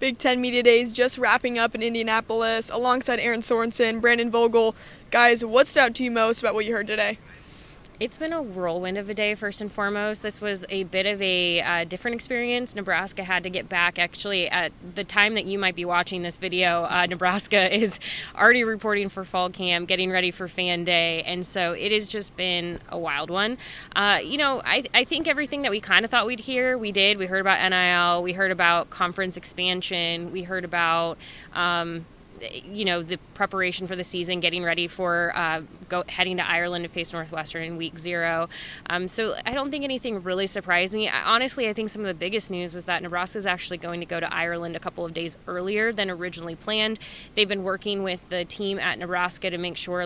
Big Ten Media Days just wrapping up in Indianapolis alongside Erin Sorensen, Brandon Vogel. Guys, what stood out to you most about what you heard today? It's been a whirlwind of a day, first and foremost. This was a bit of a different experience. Nebraska had to get back. Actually, at the time that you might be watching this video, Nebraska is already reporting for fall camp, getting ready for fan day. And so it has just been a wild one. I think everything that we kind of thought we'd hear, we did. We heard about NIL. We heard about conference expansion. We heard about the preparation for the season, getting ready for heading to Ireland to face Northwestern in week 0. So I don't think anything really surprised me. Honestly, I think some of the biggest news was that Nebraska is actually going to go to Ireland a couple of days earlier than originally planned. They've been working with the team at Nebraska to make sure,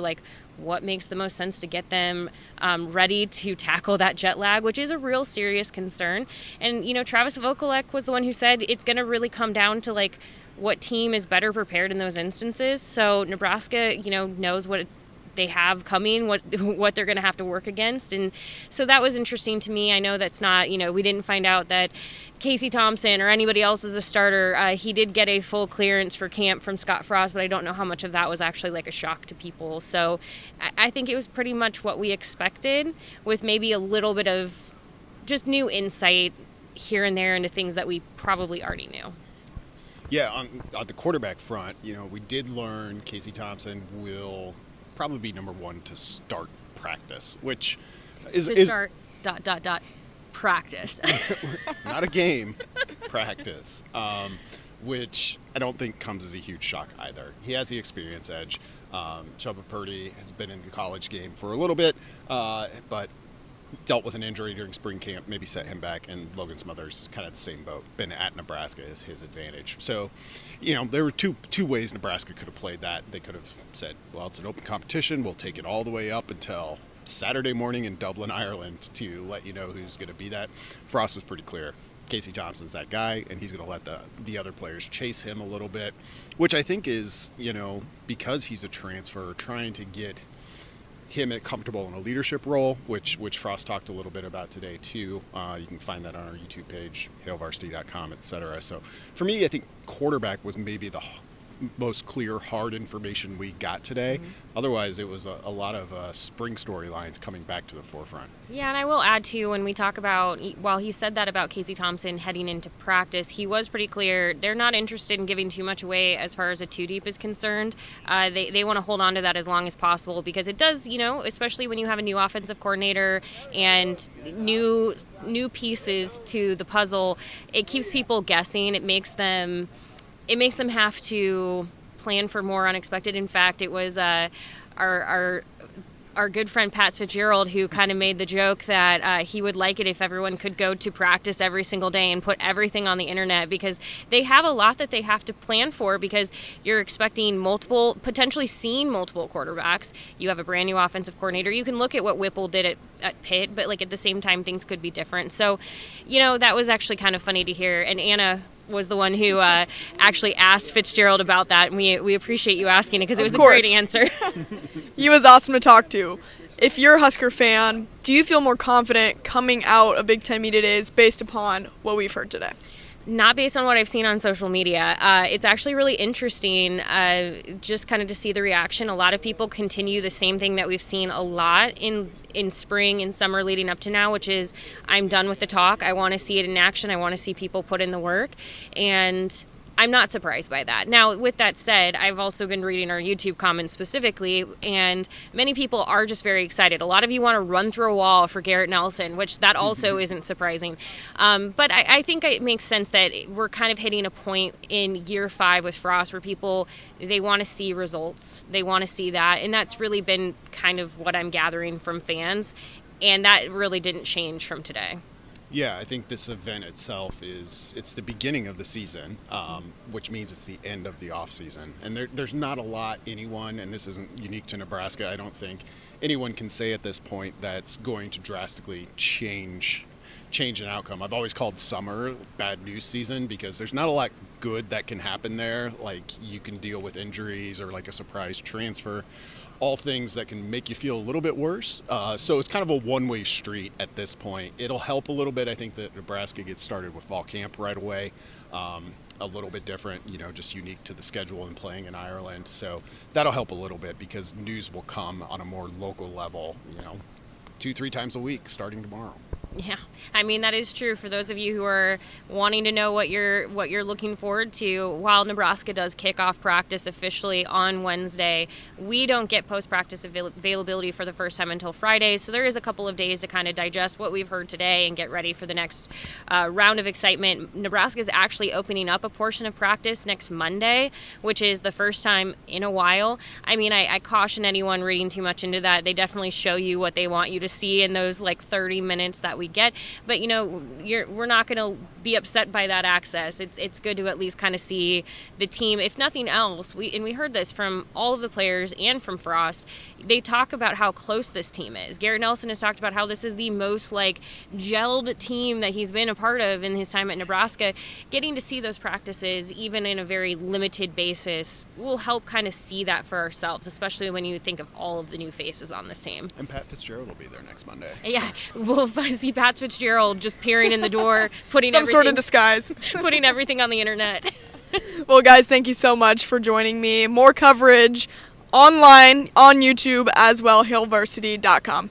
what makes the most sense to get them ready to tackle that jet lag, which is a real serious concern. And, Travis Vokalek was the one who said it's going to really come down to, what team is better prepared in those instances. So Nebraska, knows what they have coming, what they're going to have to work against. And so that was interesting to me. I know that's not, we didn't find out that Casey Thompson or anybody else is a starter. He did get a full clearance for camp from Scott Frost, but I don't know how much of that was actually a shock to people. So I think it was pretty much what we expected, with maybe a little bit of just new insight here and there into things that we probably already knew. Yeah, on the quarterback front, we did learn Casey Thompson will probably be number 1 to start practice, which is practice. Not a game, practice, which I don't think comes as a huge shock either. He has the experience edge. Chubba Purdy has been in the college game for a little bit, but dealt with an injury during spring camp, maybe set him back, and Logan Smothers is kind of the same boat. Been at Nebraska is his advantage. So, there were two ways Nebraska could have played that. They could have said, well, it's an open competition. We'll take it all the way up until Saturday morning in Dublin, Ireland, to let you know who's going to be that. Frost was pretty clear. Casey Thompson's that guy, and he's going to let the other players chase him a little bit, which I think is, because he's a transfer, trying to get him comfortable in a leadership role, which Frost talked a little bit about today too. You can find that on our YouTube page, hailvarsity.com, etc. So for me, I think quarterback was maybe the most clear, hard information we got today. Mm-hmm. Otherwise, it was a lot of spring storylines coming back to the forefront. Yeah, and I will add, too, when we talk about, while he said that about Casey Thompson heading into practice, he was pretty clear they're not interested in giving too much away as far as a 2-deep is concerned. They want to hold on to that as long as possible, because it does, especially when you have a new offensive coordinator and new pieces to the puzzle, it keeps people guessing. It makes them have to plan for more unexpected. In fact, it was our good friend Pat Fitzgerald who kind of made the joke that he would like it if everyone could go to practice every single day and put everything on the internet, because they have a lot that they have to plan for, because you're expecting potentially seeing multiple quarterbacks. You have a brand new offensive coordinator. You can look at what Whipple did at Pitt, but at the same time, things could be different. So, that was actually kind of funny to hear. And Anna was the one who actually asked Fitzgerald about that, and we appreciate you asking it, because it was a great answer. He was awesome to talk to. If you're a Husker fan, do you feel more confident coming out of Big Ten Media Days based upon what we've heard today? Not based on what I've seen on social media. It's actually really interesting just kind of to see the reaction. A lot of people continue the same thing that we've seen a lot in spring and summer leading up to now, which is, I'm done with the talk. I want to see it in action. I want to see people put in the work. And I'm not surprised by that. Now, with that said, I've also been reading our YouTube comments specifically, and many people are just very excited. A lot of you want to run through a wall for Garrett Nelson, which that also isn't surprising. But I think it makes sense that we're kind of hitting a point in year 5 with Frost where people, they want to see results. They want to see that, and that's really been kind of what I'm gathering from fans, and that really didn't change from today. Yeah, I think this event itself it's the beginning of the season, which means it's the end of the off season. And there's not a lot anyone, and this isn't unique to Nebraska, I don't think anyone can say at this point that's going to drastically change an outcome. I've always called summer bad news season because there's not a lot good that can happen there. Like, you can deal with injuries or like a surprise transfer. All things that can make you feel a little bit worse. So it's kind of a one-way street at this point. It'll help a little bit, I think, that Nebraska gets started with fall camp right away. a little bit different, just unique to the schedule and playing in Ireland. So that'll help a little bit because news will come on a more local level, 2-3 times a week starting tomorrow. Yeah, I mean, that is true for those of you who are wanting to know what you're looking forward to. While Nebraska does kick off practice officially on Wednesday, we don't get post-practice availability for the first time until Friday, so there is a couple of days to kind of digest what we've heard today and get ready for the next round of excitement. Nebraska is actually opening up a portion of practice next Monday, which is the first time in a while. I mean, I caution anyone reading too much into that. They definitely show you what they want you to see in those 30 minutes that we get, but we're not going to be upset by that access. It's good to at least kind of see the team. If nothing else, we heard this from all of the players and from Frost. They talk about how close this team is. Garrett Nelson has talked about how this is the most gelled team that he's been a part of in his time at Nebraska. Getting to see those practices, even in a very limited basis, will help kind of see that for ourselves, especially when you think of all of the new faces on this team. And Pat Fitzgerald will be there next Monday. Yeah, we'll see Pat Fitzgerald just peering in the door, putting some sort of disguise, putting everything on the internet. Well, guys, thank you so much for joining me. More coverage online on YouTube as well, hailvarsity.com.